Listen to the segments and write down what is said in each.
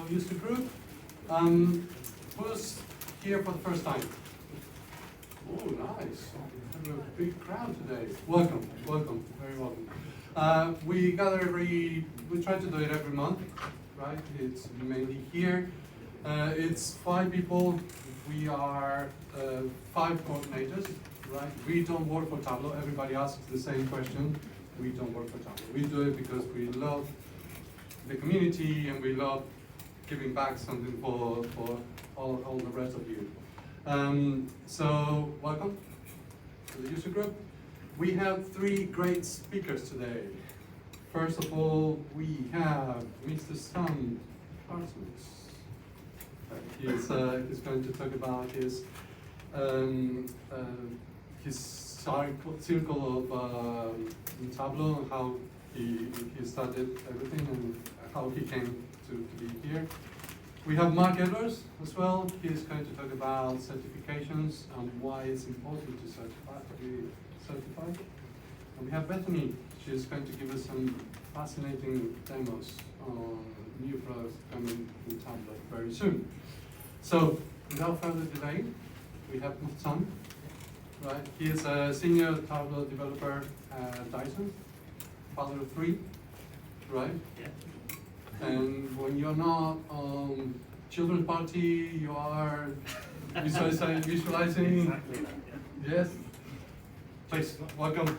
Tableau user group. Who's here for the first time? Oh, nice. We have a big crowd today. Welcome, welcome, very welcome. We try to do it every month, right? It's mainly here. It's 5 people. We are 5 coordinators, right? We don't work for Tableau. Everybody asks the same question. We don't work for Tableau. We do it because we love the community and we love giving back something for all the rest of you. So welcome to the user group. We have 3 great speakers today. First of all, we have Mr. Sam Parsons. He's going to talk about his circle of Tableau and how he started everything and how he came to be here. We have Mark Edwards as well. He's going to talk about certifications and why it's important to be certified. And we have Bethany. She's going to give us some fascinating demos on new products coming in Tableau very soon. So, without further delay, we have Sam. Right, he is a senior Tableau developer at Dyson, father of 3, right? Yeah. And when you're not on children's party, you are visualizing. Exactly that, yeah. Yes. Please, welcome.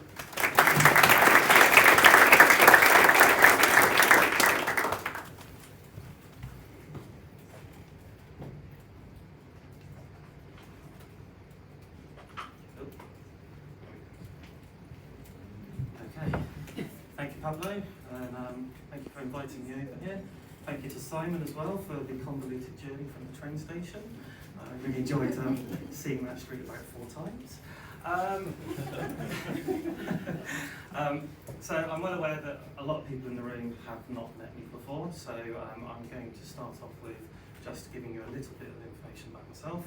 Thank you, Pablo, and thank you for inviting me over here. Thank you to Simon as well for the convoluted journey from the train station. I really enjoyed seeing that street about 4 times. So I'm well aware that a lot of people in the room have not met me before, so I'm going to start off with just giving you a little bit of information about myself.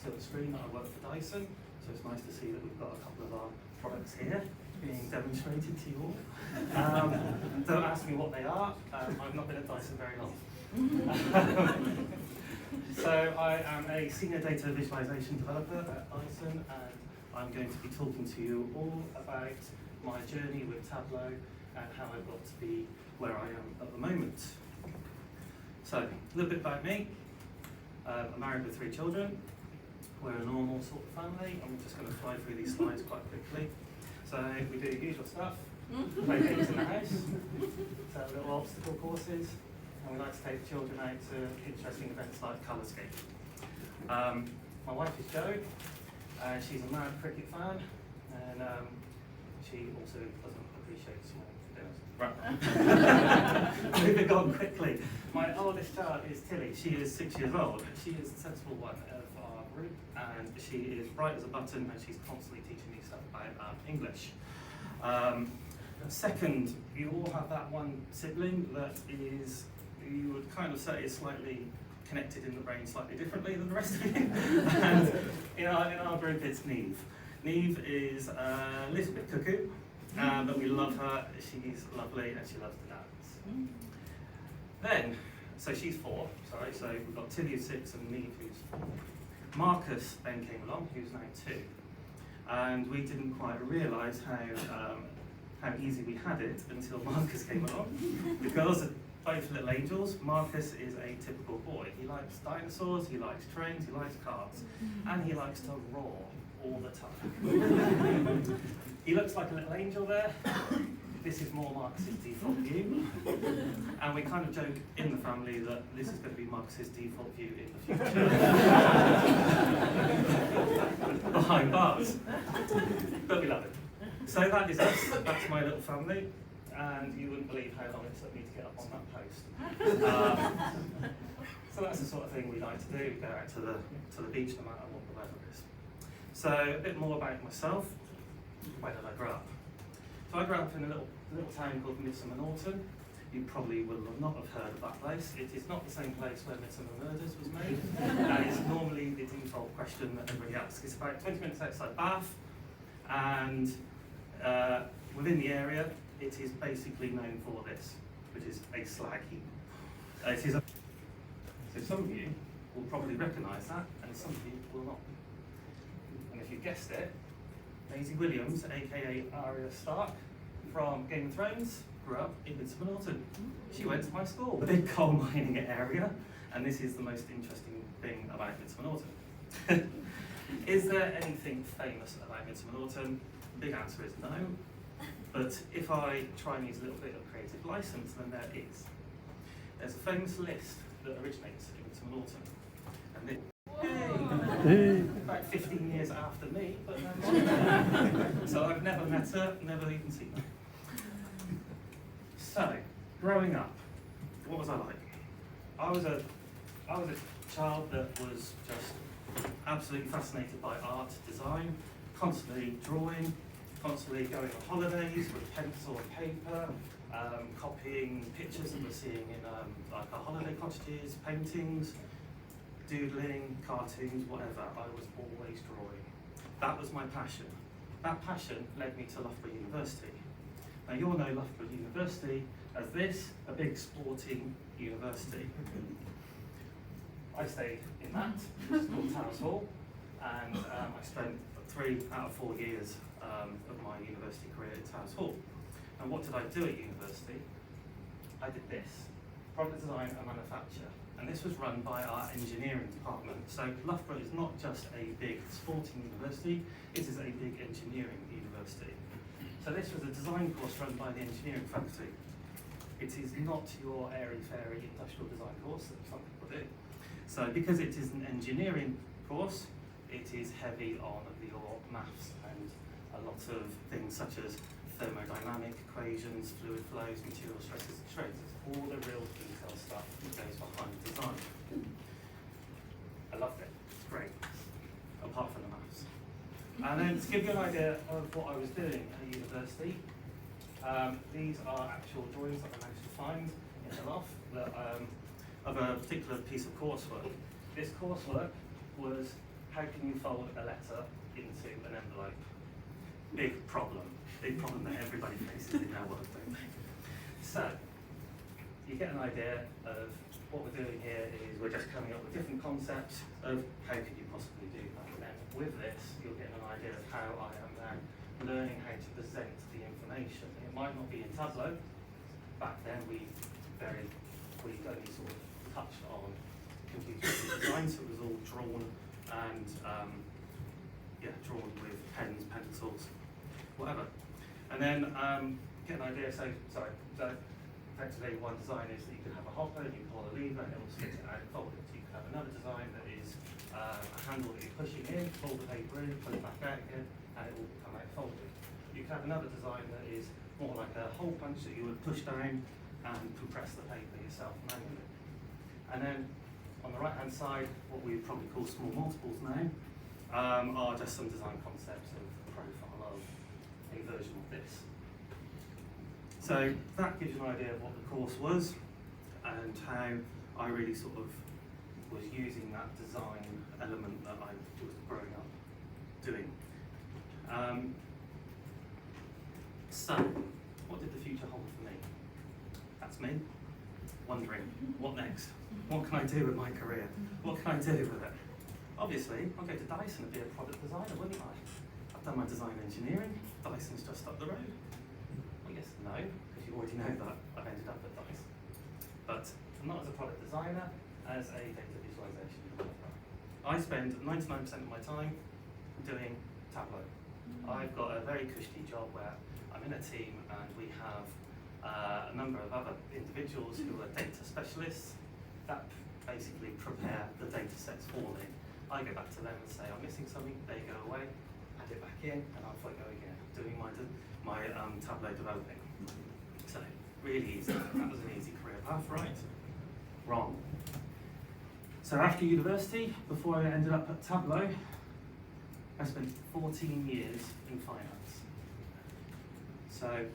So the screen, I work for Dyson, so it's nice to see that we've got a couple of our products here being demonstrated to you all. Don't ask me what they are. I've not been at Dyson very long. So I am a senior data visualization developer at Dyson, and I'm going to be talking to you all about my journey with Tableau and how I got to be where I am at the moment. So a little bit about me. I'm married with 3 children. We're a normal sort of family. I'm just going to fly through these slides quite quickly. So we do the usual stuff, play games in the house, so little obstacle courses, and we like to take the children out to interesting events like colorscape. My wife is Jo, she's a mad cricket fan, and she also doesn't appreciate small dinners. Right. Moving on quickly. My oldest child is Tilly. She is 6 years old. She is the sensible one of our group, and she is bright as a button, and she's constantly teaching me stuff about English. Second, you all have that one sibling that is, you would kind of say is slightly connected in the brain slightly differently than the rest of you. And in our group it's Neve. Neve is a little bit cuckoo, but we love her. She's lovely and she loves to dance. Then, so she's 4, sorry, so we've got Tilly who's 6 and Neve who's 4. Marcus then came along, who's now 2. And we didn't quite realise how easy we had it until Marcus came along. Because of both little angels, Marcus is a typical boy. He likes dinosaurs, he likes trains, he likes cars, and he likes to roar all the time. He looks like a little angel there. This is more Marcus's default view. And we kind of joke in the family that this is going to be Marcus's default view in the future. Behind bars. But we love it. So that is us. That's my little family. And you wouldn't believe how long it took me to get up on that post. So that's the sort of thing we like to do. We go out to the beach no matter what the weather is. So a bit more about myself. Where did I grow up? So I grew up in a little town called Midsummer Norton. You probably will not have heard of that place. It is not the same place where Midsummer Murders was made. And it's normally the default question that everybody asks. It's about 20 minutes outside Bath, and within the area, it is basically known for this, which is a slag heap. It is So some of you will probably recognise that, and some of you will not. And if you guessed it, Maisie Williams, aka Arya Stark, from Game of Thrones, grew up in Midsummer Norton. She went to my school, the big coal mining area, and this is the most interesting thing about Midsummer Norton. Is there anything famous about Midsummer Norton? The big answer is no. But if I try and use a little bit of creative license, then there is. There's a famous list that originates in Midsummer Norton. And about 15 years after me, but no. So I've never met her, never even seen her. So, growing up, what was I like? I was a child that was just absolutely fascinated by art, design, constantly drawing, constantly going on holidays with pencil and paper, copying pictures that we're seeing in like our holiday cottages, paintings, doodling, cartoons, whatever. I was always drawing. That was my passion. That passion led me to Loughborough University. Now you all know Loughborough University as this, a big sporting university. I stayed in that, which is called Towers Hall, and I spent 3 out of 4 years of my university career at Towers Hall. And what did I do at university? I did this, product design and manufacture. And this was run by our engineering department. So Loughborough is not just a big sporting university, it is a big engineering university. So this was a design course run by the engineering faculty. It is not your airy-fairy industrial design course that some people do. So because it is an engineering course, it is heavy on your maths and a lot of things such as thermodynamic equations, fluid flows, material stresses and strains. It's all the real detailed stuff that goes behind design. I loved it, it's great, apart from the maths. And then to give you an idea of what I was doing at university, these are actual drawings that I managed to find in the loft that, of a particular piece of coursework. This coursework was how can you fold a letter into an envelope? Big problem that everybody faces in their work, don't they? So, you get an idea of what we're doing here is we're just coming up with different concepts of how could you possibly do that. And then with this, you'll get an idea of how I am now learning how to present the information. It might not be in Tableau. Back then we only sort of touched on computer design, so it was all drawn and drawn with pens, pencils, whatever. And then get an idea, so effectively one design is that you can have a hopper and you pull a lever and it will spit it out and fold it. So you can have another design that is a handle that you're pushing in, fold the paper in, pull it back out again, and it will come out folded. You can have another design that is more like a hole punch that you would push down and compress the paper yourself manually. And then on the right hand side, what we would probably call small multiples now, are just some design concepts of the profile of a version of this. So that gives you an idea of what the course was and how I really sort of was using that design element that I was growing up doing. So, what did the future hold for me? That's me, wondering, what next? What can I do with my career? What can I do with it? Obviously, I'll go to Dyson and be a product designer, wouldn't I? I've done my design engineering, Dyson's just up the road. Well, yes, no, because you already know that I've ended up at Dyson. But not as a product designer, as a data visualization developer. I spend 99% of my time doing Tableau. I've got a very cushy job where I'm in a team and we have a number of other individuals who are data specialists that basically prepare the data sets for me. I go back to them and say, I'm missing something, they go away, add it back in, and off I go again, doing my Tableau developing. So, really easy. That was an easy career path, right? Wrong. So after university, before I ended up at Tableau, I spent 14 years in finance. So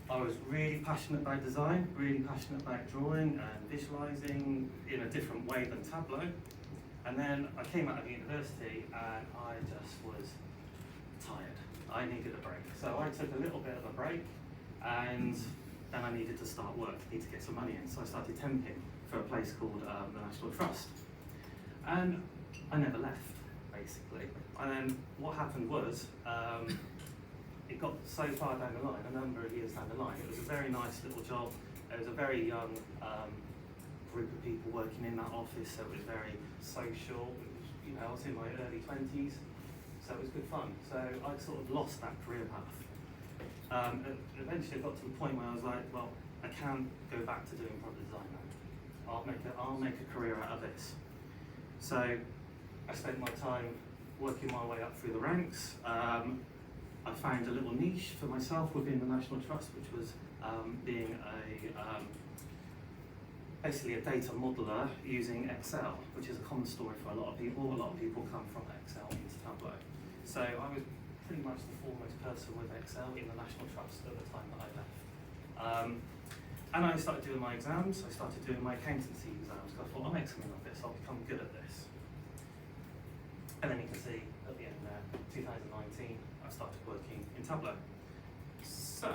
I was really passionate about design, really passionate about drawing and visualizing in a different way than Tableau. And then I came out of university and I just was tired. I needed a break. So I took a little bit of a break and then I needed to start work, need to get some money in. So I started temping for a place called the National Trust. And I never left, basically. And then what happened was, it got so far down the line, a number of years down the line, it was a very nice little job. It was a very young group of people working in that office, so it was very social. It was, you know, I was in my early 20s, so it was good fun. So I sort of lost that career path. Eventually I got to the point where I was like, well, I can't go back to doing product design now. I'll make a career out of this. So I spent my time working my way up through the ranks. I found a little niche for myself within the National Trust, which was being basically a data modeler using Excel, which is a common story for a lot of people. A lot of people come from Excel into Tableau. So I was pretty much the foremost person with Excel in the National Trust at the time that I left. And I started doing my exams. I started doing my accountancy exams. I thought, I'll make something of this. I'll become good at this. And then you can see at the end there, 2019, I started working in Tableau. So,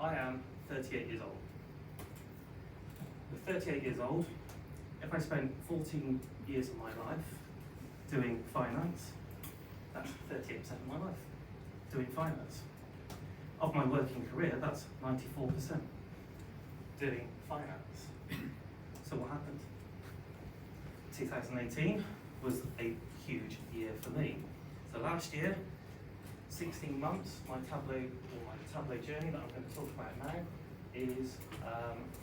I am 38 years old. With 38 years old, if I spent 14 years of my life doing finance, that's 38% of my life doing finance. Of my working career, that's 94% doing finance. So what happened? 2018 was a huge year for me. So last year, 16 months, my Tableau journey that I'm going to talk about now is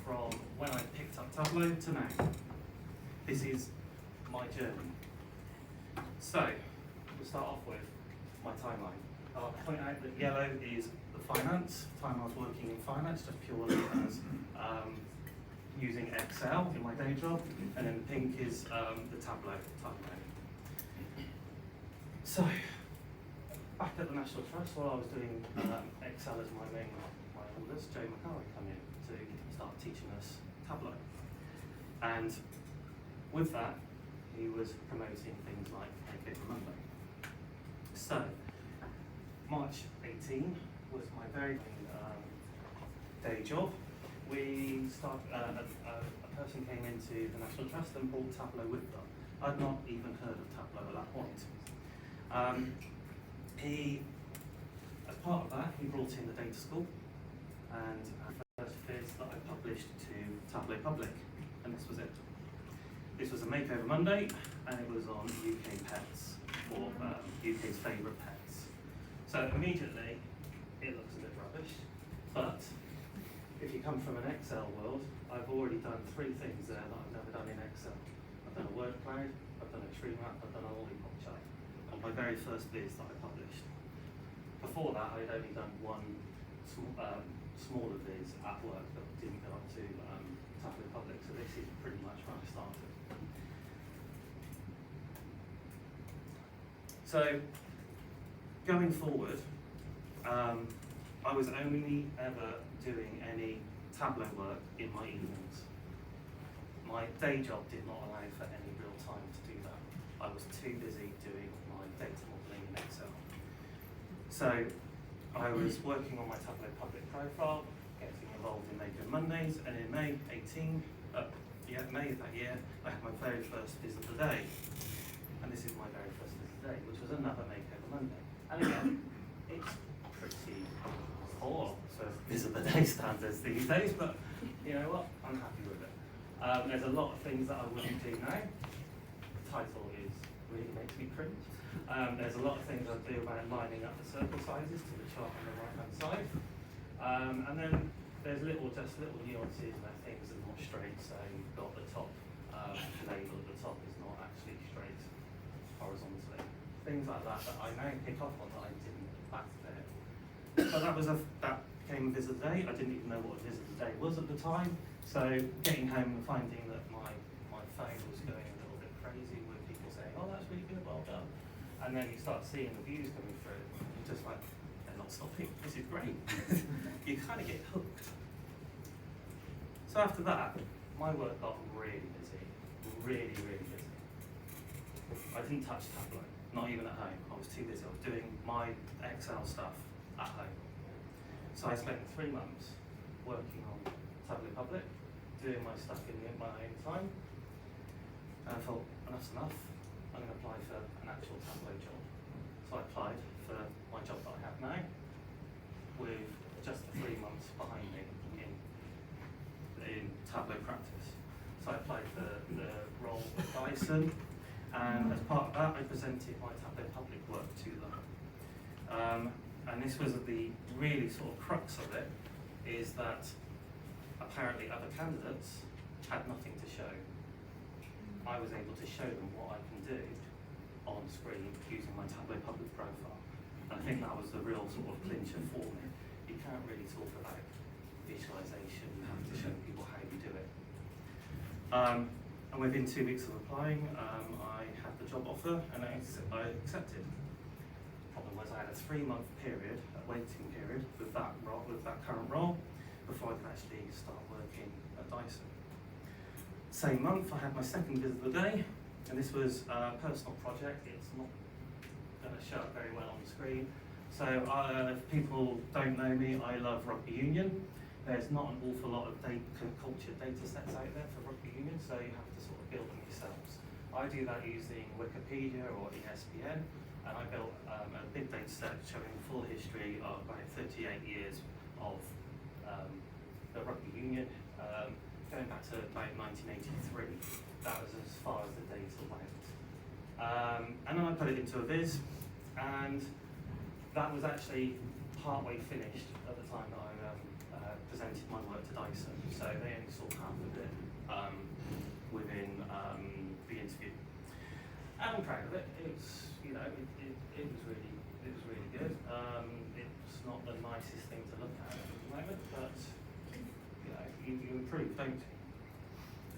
from when I picked up Tableau to now. This is my journey. So, we'll start off with my timeline. I'll point out that yellow is the finance, time I was working in finance, just purely as using Excel in my day job, and then the pink is the Tableau timeline. So, back at the National Trust, while I was doing Excel as my oldest, Joe McCarry come in to start teaching us Tableau. And with that, he was promoting things like Make Over Monday. So, March 18 was my very day job. We a person came into the National Trust and brought Tableau with them. I'd not even heard of Tableau at that point. As part of that, he brought in the data school, and the first viz that I published to Tableau Public, and this was it. This was a Makeover Monday, and it was on UK pets, or UK's favourite pets. So immediately, it looks a bit rubbish, but if you come from an Excel world, I've already done 3 things there that I've never done in Excel. I've done a word cloud, I've done a tree map, I've done a lollipop chart on my very first viz that I published. Before that, I'd only done one smaller viz at work that didn't go up to Tableau Public, so this is pretty much where I started. So, going forward, I was only ever doing any Tableau work in my evenings. My day job did not allow for any real time to do that. I was too busy doing my data modeling in Excel. So I was working on my Tableau Public profile, getting involved in Makeover Mondays, and in May of that year, I had my very first viz of the day. And this is my very first viz of the day, which was another Makeover Monday. And again, it's pretty poor for viz of the day standards these days, but you know what, I'm happy with it. There's a lot of things that I wouldn't do now. The title really makes me cringe. There's a lot of things I do about lining up the circle sizes to the chart on the right hand side. And then there's little nuances where things are not straight, so you've got the top label at the top is not actually straight horizontally. Things like that that I now pick up on that I didn't back then. But that became a viz of the day. I didn't even know what a viz of the day was at the time. So getting home and finding that my phone was going a little bit crazy with people saying, oh, that's really good, well done. And then you start seeing the views coming through, and you're just like, they're not stopping, this is great. You kind of get hooked. So after that, my work got really busy, really, really busy. I didn't touch Tableau, not even at home. I was too busy. I was doing my Excel stuff at home. So I spent 3 months working on Tableau Public, doing my stuff in my own time. And I thought, enough's enough. I'm going to apply for an actual Tableau job. So I applied for my job that I have now, with just the 3 months behind me in Tableau practice. So I applied for the role at Dyson, and as part of that, I presented my Tableau public work to them. And this was the really sort of crux of it, is that apparently other candidates had nothing to show. I was able to show them what I can do on screen using my Tableau public profile. And I think that was the real sort of clincher for me. You can't really talk about visualization, you have to show people how you do it. And within 2 weeks of applying, I had the job offer and I accepted. Problem was I had a 3-month period, a waiting period with that role, with that current role, before I could actually start working at Dyson. Same month, I had my second visit of the day, and this was a personal project. It's not going to show up very well on the screen. So if people don't know me, I love rugby union. There's not an awful lot of cultured data sets out there for rugby union, so you have to sort of build them yourselves. I do that using Wikipedia or ESPN, and I built a big data set showing the full history of about 38 years of the rugby union, going back to about 1983. That was as far as the data went. And then I put it into a viz, and that was actually partway finished at the time that I presented my work to Dyson. So they only saw half of it within the interview. And I'm proud of it. It's, you know, it was really good. It's not the nicest thing to look at the moment, but you know, you improve, don't you?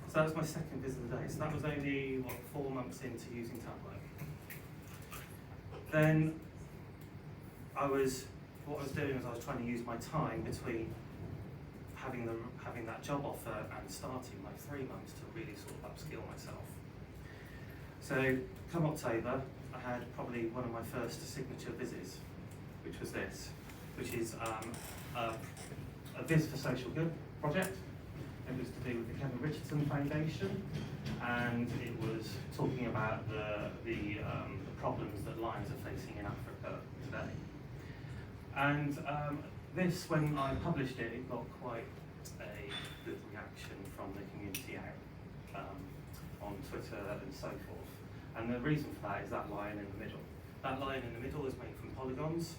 So that was my second visit of the day. So that was only, what, 4 months into using Tableau. Then what I was doing was I was trying to use my time between having that job offer and starting my 3 months to really sort of upskill myself. So come October, I had probably one of my first signature vizzes, which was this, which is a Viz for Social Good project. It was to do with the Kevin Richardson Foundation, and it was talking about the problems that lions are facing in Africa today. And this, when I published it, it got quite a good reaction from the community out on Twitter and so forth. And the reason for that is that lion in the middle. That lion in the middle is made from polygons,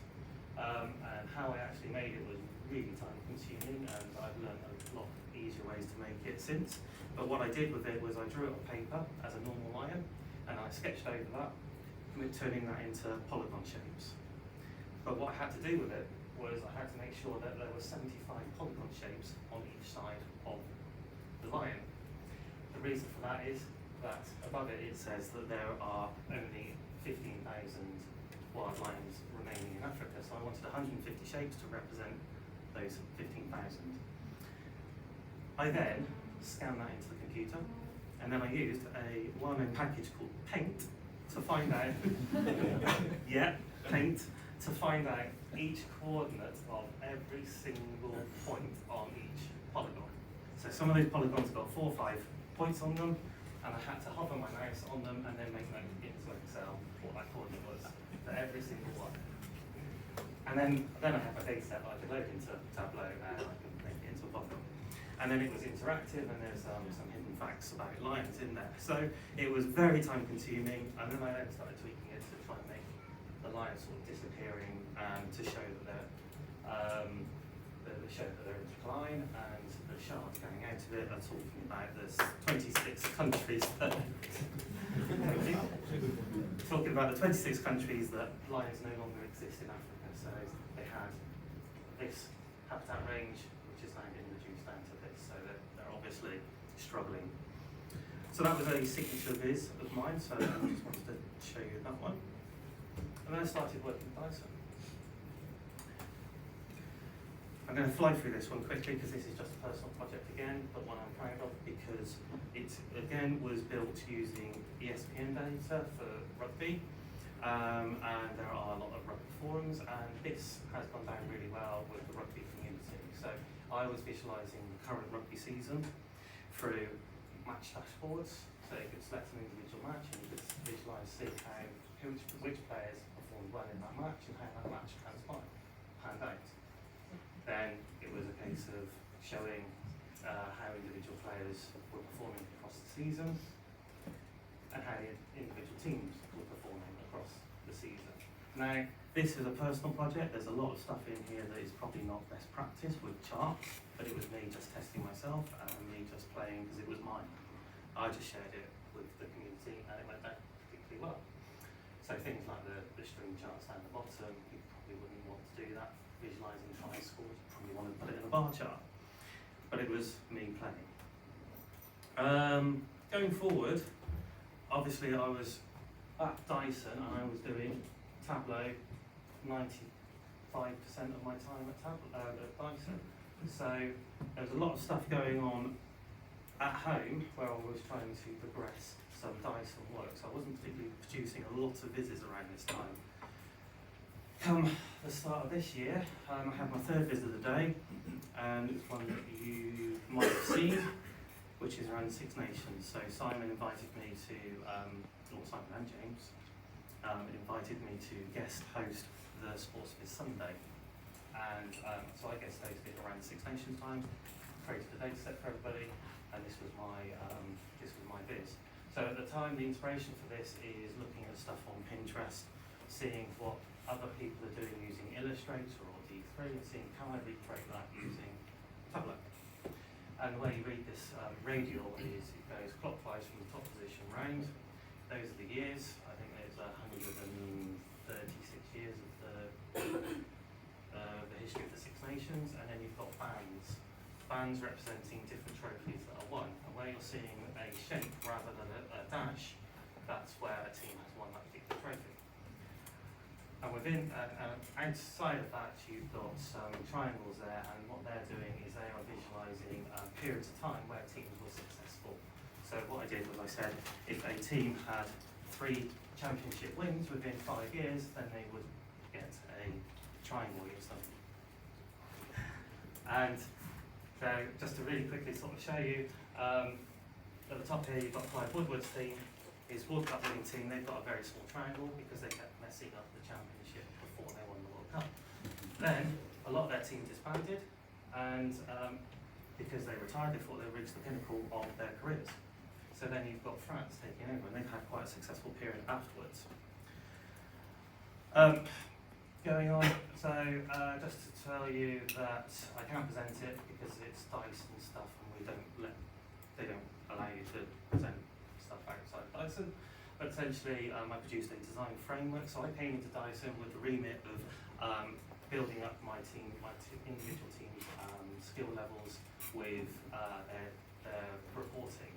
and how I actually made it was really time consuming, and I've learned a lot easier ways to make it since. But what I did with it was I drew it on paper as a normal lion, and I sketched over that, turning that into polygon shapes. But what I had to do with it was I had to make sure that there were 75 polygon shapes on each side of the lion. The reason for that is that above it, it says that there are only 15,000 wild lions remaining in Africa. So I wanted 150 shapes to represent those 15,000. I then scanned that into the computer, and then I used a well-known package called Paint to find out, Paint, to find out each coordinate of every single point on each polygon. So some of those polygons got 4 or 5 points on them, and I had to hover my mouse on them and then make note into Excel what that coordinate was for every single one. And then I had my data set that I could load into Tableau, and I could make it into a buffer. And then it was interactive, and there's some hidden facts about lions in there. So it was very time consuming, and then I then started tweaking it to try and make the lions sort of disappearing, and to show that they're in decline, and the sharks going out of it are talking about there's 26 countries that talking about the 26 countries that lions no longer exist in Africa. So they had this habitat range, which is now being reduced down to this, so they're obviously struggling. So that was a signature viz of mine, so I just wanted to show you that one. And then I started working with Dyson. I'm going to fly through this one quickly because this is just a personal project again, but one I'm proud of because it again was built using ESPN data for rugby, and there are a lot of rugby forums, and this has gone down really well with the rugby community. So I was visualising the current rugby season, through match dashboards, so you could select an individual match and you could visualise, see how which players performed well in that match and how that match panned out. Then it was a case of showing how individual players were performing across the season and how the individual teams were performing across the season. Now, this is a personal project. There's a lot of stuff in here that is probably not best practice with charts, but it was me just testing myself and me just playing because it was mine. I just shared it with the community and it went down particularly well. So things like the string charts down the bottom, you probably wouldn't want to do that. Visualising tri-scores, you probably want to put it in a bar chart. But it was me playing. Going forward, obviously I was at Dyson and I was doing Tableau 95% of my time at Dyson. So there was a lot of stuff going on at home where I was trying to progress some Dyson work. So I wasn't particularly producing a lot of vizzes around this time. Come the start of this year, I had my third visit of the day, and it's one that you might have seen, which is around Six Nations. So Simon invited me to, or Simon and James, invited me to guest host the Sports Viz Sunday. And so I guest hosted around Six Nations time, created a data set for everybody, and this was my viz. So at the time, the inspiration for this is looking at stuff on Pinterest, seeing what other people are doing using Illustrator or D3, and seeing can I recreate that using Tableau. And the way you read this radial is it goes clockwise from the top position round. Those are the years. I think there's 136 years of the history of the Six Nations, and then you've got bands. Bands representing different trophies that are won. And where you're seeing a shape rather than a dash, that's where a team has won that particular trophy. And within, outside of that, you've got some triangles there, and what they're doing is they are visualising periods of time where teams were successful. So what I did was I said, if a team had 3 championship wins within 5 years, then they would get a triangle against them. And so just to really quickly sort of show you, at the top here you've got Clive Woodward's team, his World Cup winning team. They've got a very small triangle because they kept messing up the championship before they won the World Cup. Then a lot of their team disbanded, and because they retired, they thought they reached the pinnacle of their careers. So then you've got France taking over, and they've had quite a successful period afterwards. Going on, so just to tell you that I can't present it because it's Dyson stuff, and they don't allow you to present stuff outside Dyson. But essentially, I produced a design framework. So I came into Dyson with the remit of building up my individual team's skill levels with their reporting.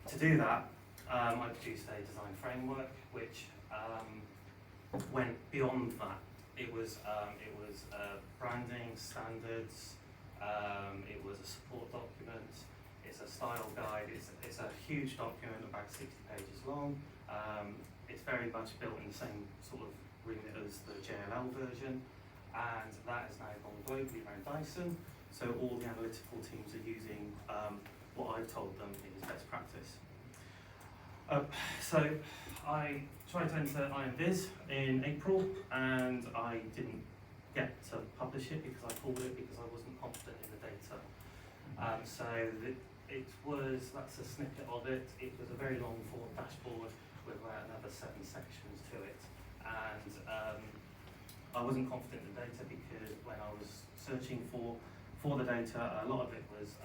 To do that, I produced a design framework which went beyond that. It was branding standards. It was a support document. It's a style guide. It's a huge document, about 60 pages long. It's very much built in the same sort of remit as the JLL version, and that is now gone globally around Dyson. So all the analytical teams are using what I told them is best practice. So I tried to enter IMViz in April, and I didn't get to publish it because I pulled it because I wasn't confident in the data. That's a snippet of it. It was a very long form dashboard with another 7 sections to it. And I wasn't confident in the data because when I was searching for the data, a lot of it was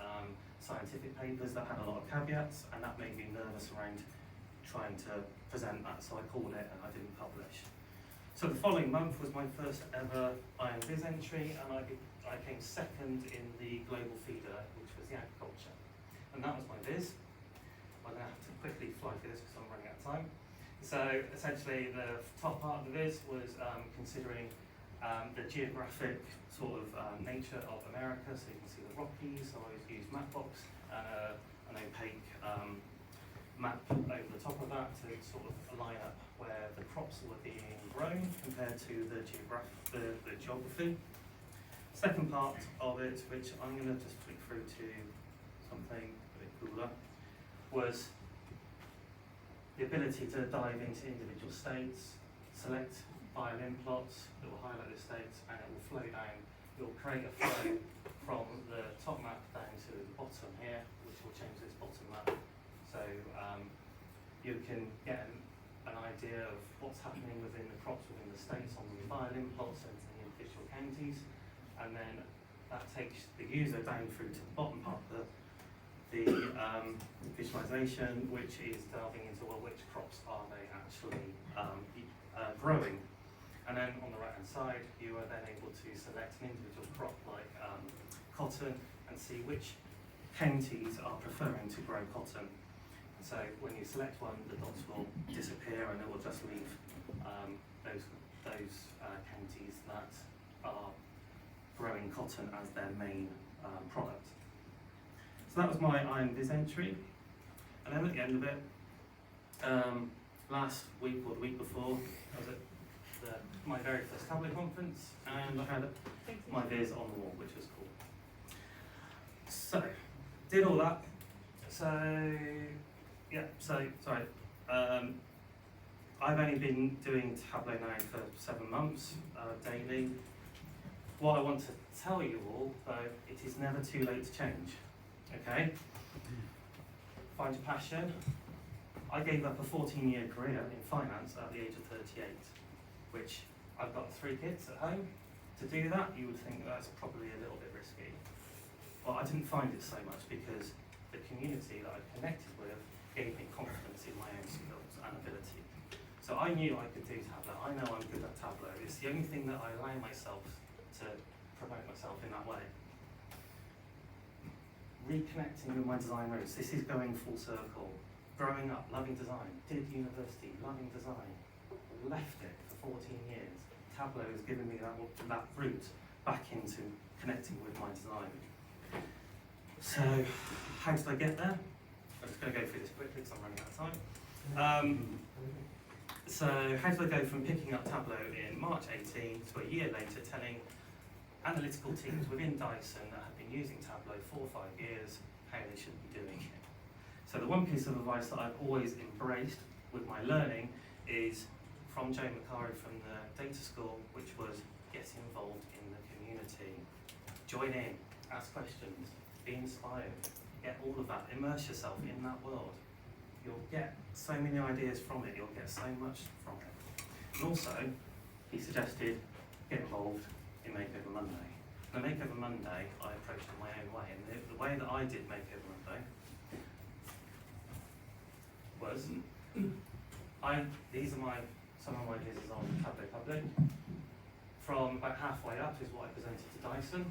scientific papers that had a lot of caveats, and that made me nervous around trying to present that, so I called it and I didn't publish. So the following month was my first ever IMViz entry, and I came second in the global feeder, which was the agriculture. And that was my viz. I'm going to have to quickly fly through this because I'm running out of time. So essentially the top part of the viz was considering the geographic sort of nature of America. So you can see the Rockies. So I used Mapbox and an opaque map over the top of that to sort of line up where the crops were being grown compared to the geography. Second part of it, which I'm going to just flick through to some something a bit cooler, was the ability to dive into individual states, select violin plots that will highlight the states, and it will flow down. It will create a flow from the top map down to the bottom here, which will change this bottom map. So you can get an idea of what's happening within the crops within the states on the violin plots and the individual counties, and then that takes the user down through to the bottom part of the visualization, which is delving into, well, which crops are they actually growing. And then on the right hand side, you are then able to select an individual crop like cotton and see which counties are preferring to grow cotton. And so when you select one, the dots will disappear and it will just leave those counties that are growing cotton as their main product. So that was my IronViz entry. And then at the end of it, last week or the week before, I was at my very first Tableau conference, and I had my viz on the wall, which was cool. So, did all that. Sorry. I've only been doing Tableau now for 7 months, daily. What I want to tell you all, though, it is never too late to change, okay? Find your passion. I gave up a 14-year career in finance at the age of 38, which I've got 3 kids at home. To do that, you would think that's probably a little bit risky. Well, I didn't find it so much because the community that I connected with gave me confidence in my own skills and ability. So I knew I could do Tableau. I know I'm good at Tableau. It's the only thing that I allow myself to promote myself in that way. Reconnecting with my design roots. This is going full circle. Growing up, loving design. Did university, loving design. Left it for 14 years. Tableau has given me that route back into connecting with my design. So, how did I get there? I'm just going to go through this quickly because I'm running out of time. So, how did I go from picking up Tableau in March 18 to a year later telling analytical teams within Dyson that have been using Tableau 4 or 5 years how they should be doing it? So the one piece of advice that I've always embraced with my learning is from Joe McCarry from the Data School, which was get involved in the community. Join in, ask questions, be inspired, get all of that, immerse yourself in that world. You'll get so many ideas from it, you'll get so much from it. And also, he suggested get involved in Makeover Monday. Now Makeover Monday, I approached it my own way, and the way that I did Makeover Monday was, these are some of my vizzes on Tableau Public. From about halfway up is what I presented to Dyson,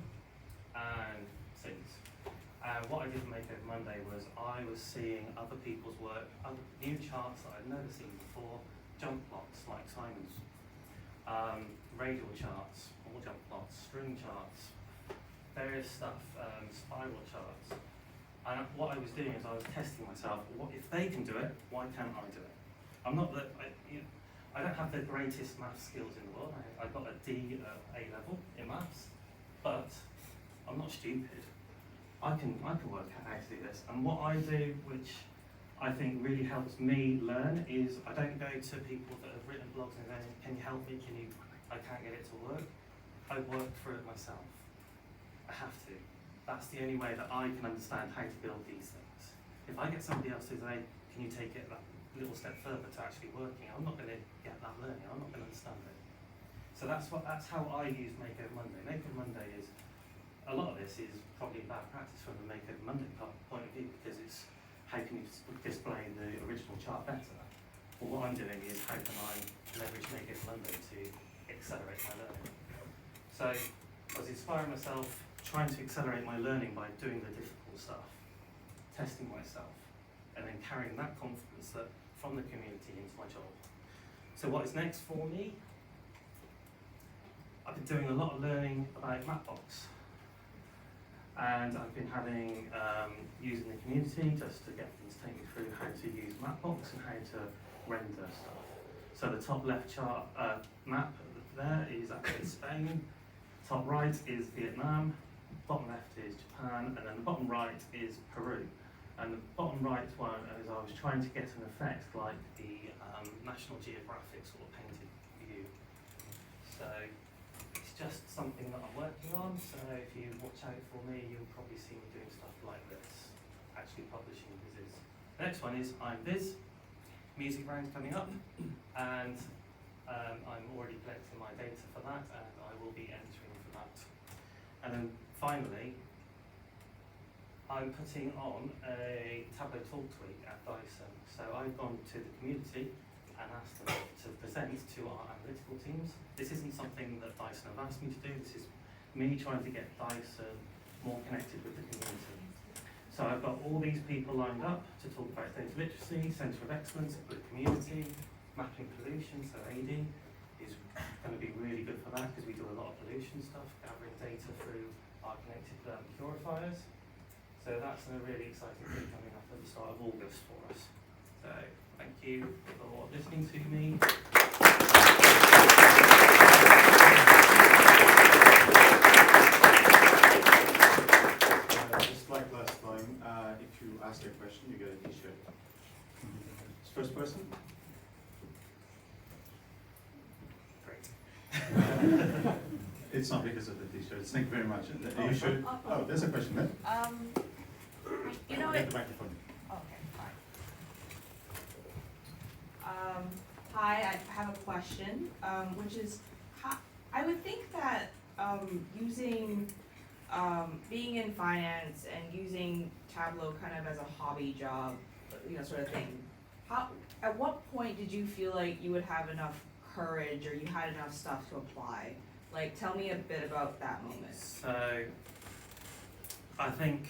and since. What I did for Makeover Monday was I was seeing other people's work, other new charts that I'd never seen before, jump plots like Simon's, radial charts, all jump plots, string charts, various stuff, spiral charts. And what I was doing is I was testing myself. What if they can do it? Why can't I do it? I'm not that I don't have the greatest maths skills in the world. I got a D at A level in maths, but I'm not stupid. I can work out how to do this. And what I do, which I think really helps me learn, is I don't go to people that have written blogs and say, "Can you help me? I can't get it to work." I work through it myself. I have to. That's the only way that I can understand how to build these things. If I get somebody else to say, "Can you take it that little step further to actually working?" I'm not going to get that learning. I'm not going to understand it. So that's how I use Makeover Monday. Makeover Monday is, a lot of this is probably bad practice from the Makeover Monday point of view, because it's how can you display the original chart better. Well, what I'm doing is how can I leverage Makeover Monday to accelerate my learning. So I was inspiring myself, trying to accelerate my learning by doing the difficult stuff, testing myself, and then carrying that confidence that from the community into my job. So what is next for me? I've been doing a lot of learning about Mapbox, and I've been having using the community just to get things take me through how to use Mapbox and how to render stuff. So the top left chart map there is actually Spain. Top right is Vietnam. bottom left is Japan, and then the bottom right is Peru. And the bottom right one is I was trying to get an effect like the National Geographic sort of painted view. So it's just something that I'm working on, so if you watch out for me, you'll probably see me doing stuff like this, actually publishing vizzes. The next one is I'm Viz, music round coming up, and I'm already collecting my data for that, and I will be entering for that. And then finally, I'm putting on a Tableau talk tweak at Dyson. So I've gone to the community and asked them to present to our analytical teams. This isn't something that Dyson have asked me to do, this is me trying to get Dyson more connected with the community. So I've got all these people lined up to talk about data literacy, centre of excellence for the community, mapping pollution, so AD is going to be really good for that because we do a lot of pollution stuff, gathering data through our connected purifiers. So that's a really exciting thing coming up at the start of August for us. So thank you for listening to me. Just like last time, if you ask a question, you get a t-shirt. First person? Great. It's not because of the t-shirts. Thank you very much. You should. Oh, there's a question there. You know Get it. the microphone. Okay, fine. Hi, I have a question, which is, I would think that being in finance and using Tableau kind of as a hobby job, sort of thing. At what point did you feel like you would have enough courage or you had enough stuff to apply? Like, tell me a bit about that moment. So I think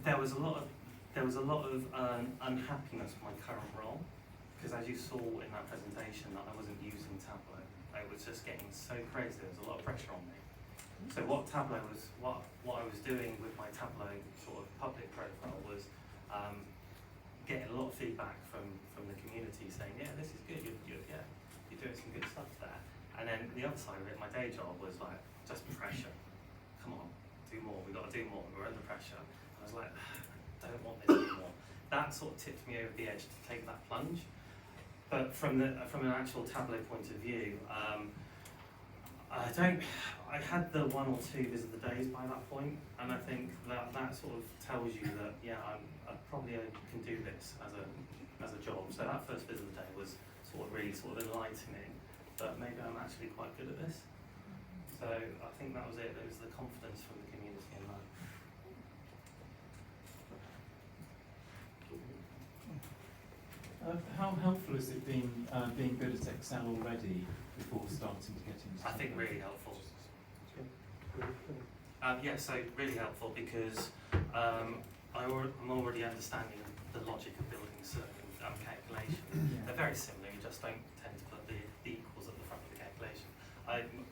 there was a lot of unhappiness with my current role, because as you saw in that presentation that I wasn't using Tableau. I was just getting so crazy, there was a lot of pressure on me. So what I was doing with my Tableau sort of public profile was getting a lot of feedback from the community saying, yeah, this is good, you're doing some good stuff there. And then the other side of it, my day job was like, just pressure. Come on, do more, we've got to do more, we're under pressure. I was like, I don't want this anymore. That sort of tipped me over the edge to take that plunge. But from an actual Tableau point of view, I had the 1 or 2 visit the days by that point, and I think that sort of tells you that, yeah, I probably can do this as a job. So that first visit of the day was really enlightening, but maybe I'm actually quite good at this. So I think that was it. There was the confidence from the community in that. How helpful has it been being good at Excel already before starting to get into I think really helpful. Yeah, so really helpful because I'm already understanding the logic of building certain calculations. Yeah. They're very similar, you just don't tend to put the equals at the front of the calculation. I'm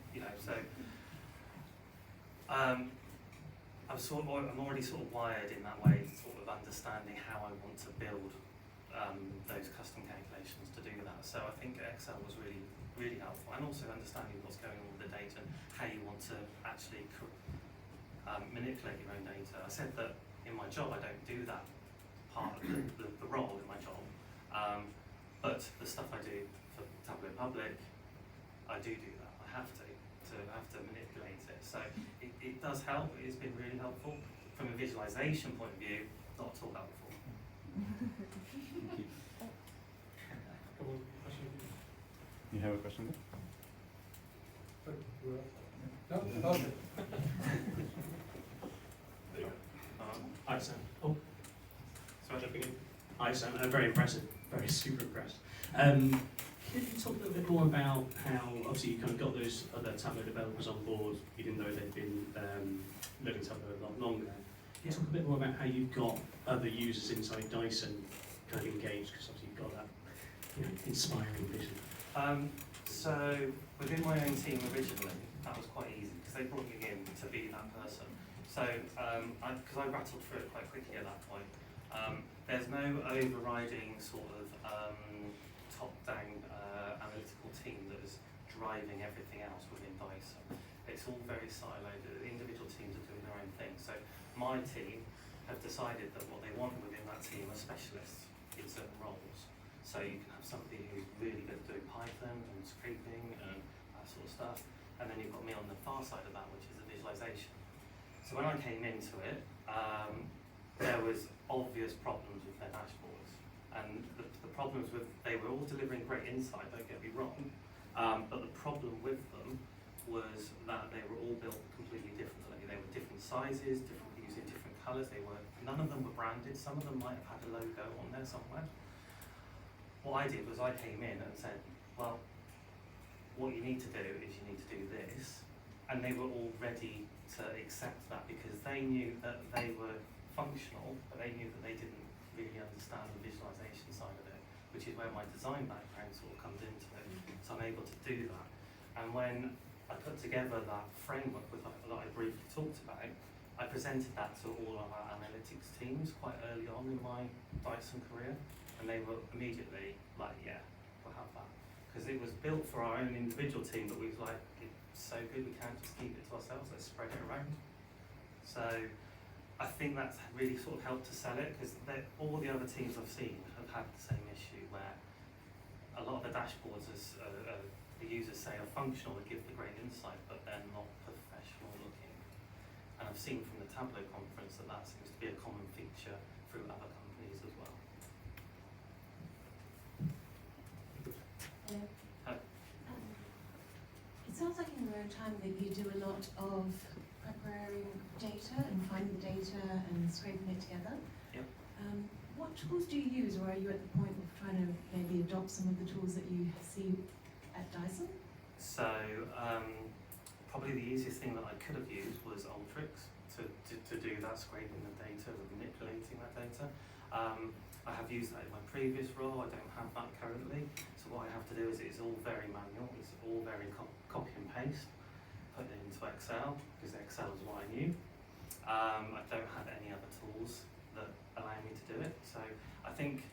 already sort of wired in that way, sort of understanding how I want to build those custom calculations to do that. So I think Excel was really, really helpful, and also understanding what's going on with the data and how you want to actually manipulate your own data. I said that in my job I don't do that part of the role in my job, but the stuff I do for Tableau Public, I do that. I have to manipulate it. So it does help. It's been really helpful. From a visualization point of view, not at all helpful. Thank you. You have a question there? No? Okay. Hi Sam. Oh, sorry, jumping in. Hi Sam. Very impressive. Very super impressed. Could you talk a little bit more about how, obviously, you kind of got those other Tableau developers on board, even though they've been learning Tableau a lot longer. Can you talk a bit more about how you've got other users inside Dyson kind of engaged, because obviously you've got that inspiring vision. So within my own team originally, that was quite easy because they brought me in to be that person. So because I rattled through it quite quickly at that point, there's no overriding sort of top-down analytical team that is driving everything else within Dyson. it's all very siloed. The individual teams are doing their own thing. So my team have decided that what they want within that team are specialists in certain roles. So you can have somebody who's really good at doing Python and scraping and that sort of stuff. And then you've got me on the far side of that, which is the visualization. So when I came into it, there was obvious problems with their dashboards. And the problems with, they were all delivering great insight, don't get me wrong, but the problem with them was that they were all built completely differently. They were different sizes, using different colours. None of them were branded. Some of them might have had a logo on there somewhere. What I did was I came in and said, well, what you need to do is you need to do this. And they were all ready to accept that because they knew that they were functional, but they knew that they didn't really understand the visualization side of it, which is where my design background sort of comes into it. So I'm able to do that. And when I put together that framework that I briefly talked about, I presented that to all of our analytics teams quite early on in my Dyson career, and they were immediately like, yeah, we'll have that. Because it was built for our own individual team, but we was like, it's so good, we can't just keep it to ourselves, let's spread it around. So I think that's really sort of helped to sell it, because all the other teams I've seen have had the same issue where a lot of the dashboards, as the users say, are functional, they give the great insight, but they're not professional looking. And I've seen from the Tableau conference that seems to be a common feature through other companies as well. Hello. Hi. It sounds like in your own time that you do a lot of preparing data and finding the data and scraping it together. Yep. What tools do you use, or are you at the point of trying to maybe adopt some of the tools that you see at Dyson? So probably the easiest thing that I could have used was Ultrix to do that, scraping the data, manipulating that data. I have used that in my previous role. I don't have that currently. So what I have to do is it's all very manual. It's all very copy and paste. Put it into Excel because Excel is what I knew. I don't have any other tools that allow me to do it. So I think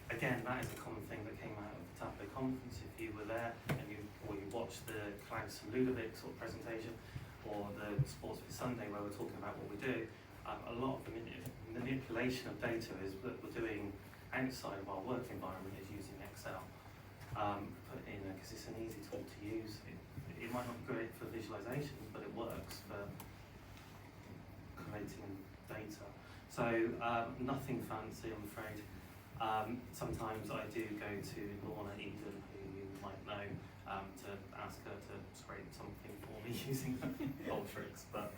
again, that is a common thing that came out of the Tableau conference. If you were there and you watched the Klaus and Ludovic sort of presentation, or the Sports with Sunday where we're talking about what we do, a lot of the manipulation of data is that we're doing outside of our work environment is using Excel. Put in because it's an easy tool to use. It might not be great for visualizations, but it works for creating data. So nothing fancy, I'm afraid. Sometimes I do go to Lorna Eden, who you might know, to ask her to scrape something for me using Ultrix, but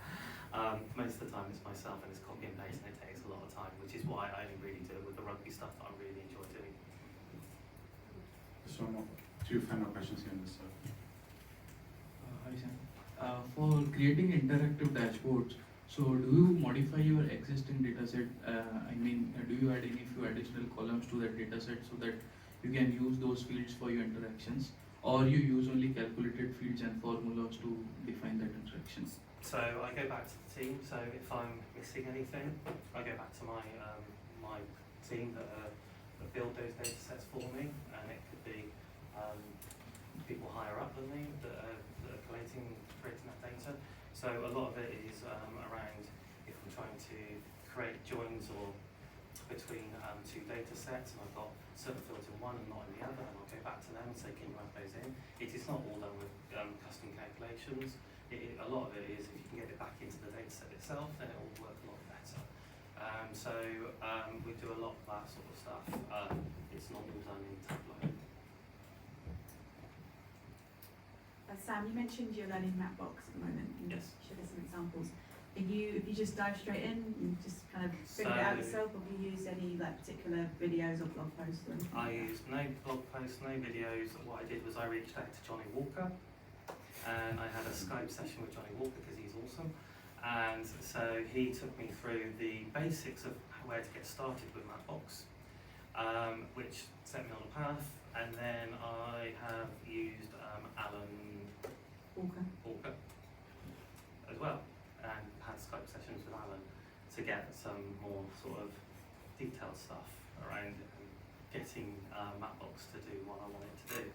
most of the time it's myself and it's copy and paste and it takes a lot of time, which is why I only really do it with the rugby stuff that I really enjoy doing. So, two final questions here on this side. Hi Sam. For creating interactive dashboards, so do you modify your existing dataset? Do you add any few additional columns to that dataset so that you can use those fields for your interactions, or you use only calculated fields and formulas to define that interactions? So I go back to the team. So if I'm missing anything, I go back to my my team that build those data sets for me, and it could be people higher up than me that are creating that data. So a lot of it is around if I'm trying to create joins or between two data sets, and I've got certain fields in one and not in the other, and I'll go back to them and say, can you add those in? It is not all done with custom calculations. A lot of it is if you can get it back into the data set itself, then it will work a lot better. So we do a lot of that sort of stuff. It's not all done in Tableau. Sam, you mentioned you're learning Mapbox at the moment. Can you Yes. share some examples? If you just dive straight in and just kind of figure it out yourself, or have you used any particular videos or blog posts or anything? I used no blog posts, no videos. What I did was I reached out to Johnny Walker, and I had a Skype session with Johnny Walker because he's awesome. And so he took me through the basics of where to get started with Mapbox, which set me on a path. And then I have used Alan Walker as well, and had Skype sessions with Alan to get some more sort of detailed stuff around getting Mapbox to do what I want it to do.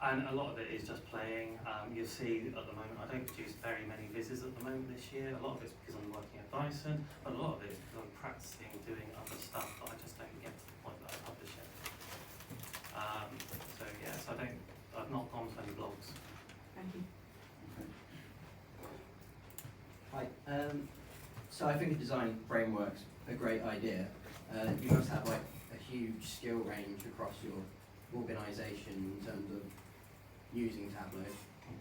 And a lot of it is just playing. You'll see at the moment, I don't produce very many vizzes at the moment this year. A lot of it's because I'm working at Dyson, but a lot of it is because I'm practicing doing other stuff that I just don't get to the point that I publish it. So yes, I've not gone to any blogs. Thank you. Hi. So I think a design framework's a great idea. You must have like a huge skill range across your organisation in terms of using Tableau.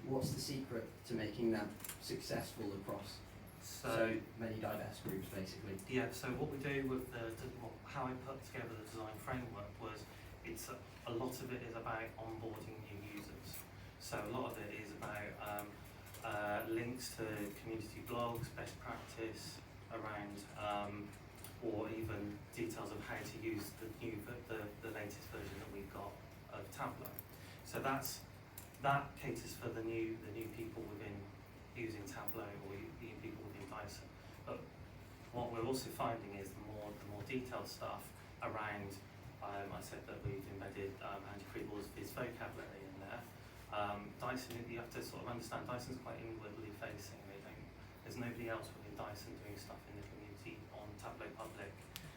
What's the secret to making that successful across so many diverse groups, basically? Yeah, so what we do with how I put together the design framework was, a lot of it is about onboarding new users. So a lot of it is about links to community blogs, best practice around, or even details of how to use the latest version that we've got of Tableau. So that caters for the new people within using Tableau or new people within Dyson. But what we're also finding is the more detailed stuff around. I said that we've embedded Andy Kriebel's Viz vocabulary in there. Dyson, you have to sort of understand, Dyson's quite inwardly facing. There's nobody else within Dyson doing stuff in the community on Tableau Public,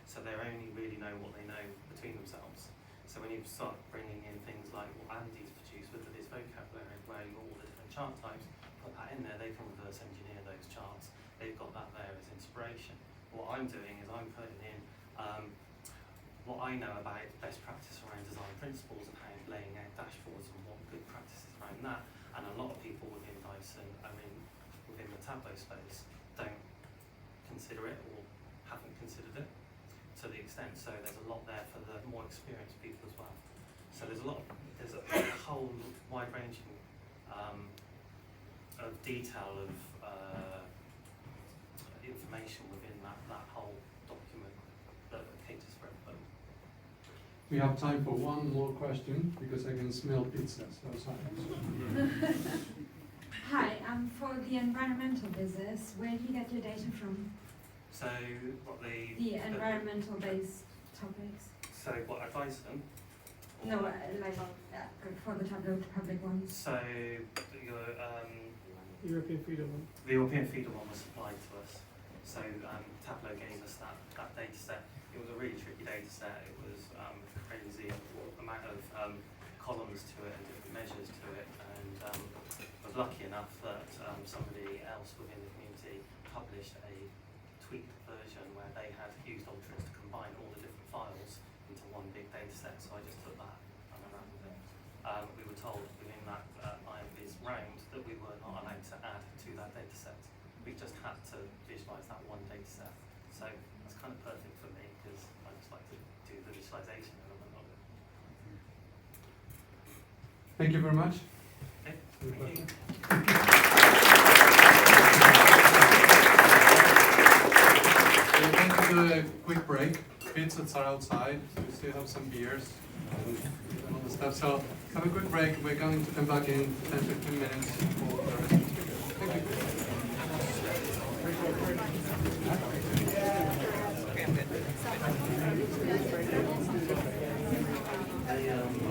so they only really know what they know between themselves. So when you start bringing in things like what Andy's produced with his vocabulary, where you've got all the different chart types, put that in there, they can reverse engineer those charts. They've got that there as inspiration. What I'm doing is I'm putting in what I know about best practice around design principles and how laying out dashboards and what good practices around that. And a lot of people within Dyson, within the Tableau space, don't consider it or haven't considered it to the extent. So there's a lot there for the more experienced people as well. So there's a whole wide-ranging of detail of information within that whole document that caters for everybody. We have time for one more question because I can smell pizzas outside. Hi, for the environmental business, where do you get your data from? So what the environmental based topics? So what at Dyson? No, like for the Tableau public ones. So your European feeder one. The European feeder one was supplied to us. So Tableau gave us that data set. It was a really tricky data set. It was crazy amount of columns to it and different measures to it. And I was lucky enough that somebody else within the community published a tweaked version where they had used Ultras to combine all the different files into one big data set. So I just took that and I ran with it. We were told within that IMV's round that we were not allowed to add to that data set. We just had to visualise that one data set. So that's kind of perfect for me because I just like to do the visualisation element of it. Thank you very much. Okay, thank you. We're going to do a quick break. Pizzas are outside, so we still have some beers and all the stuff. So have a quick break. We're going to come back in 10-15 minutes for the rest of the speakers. Thank you.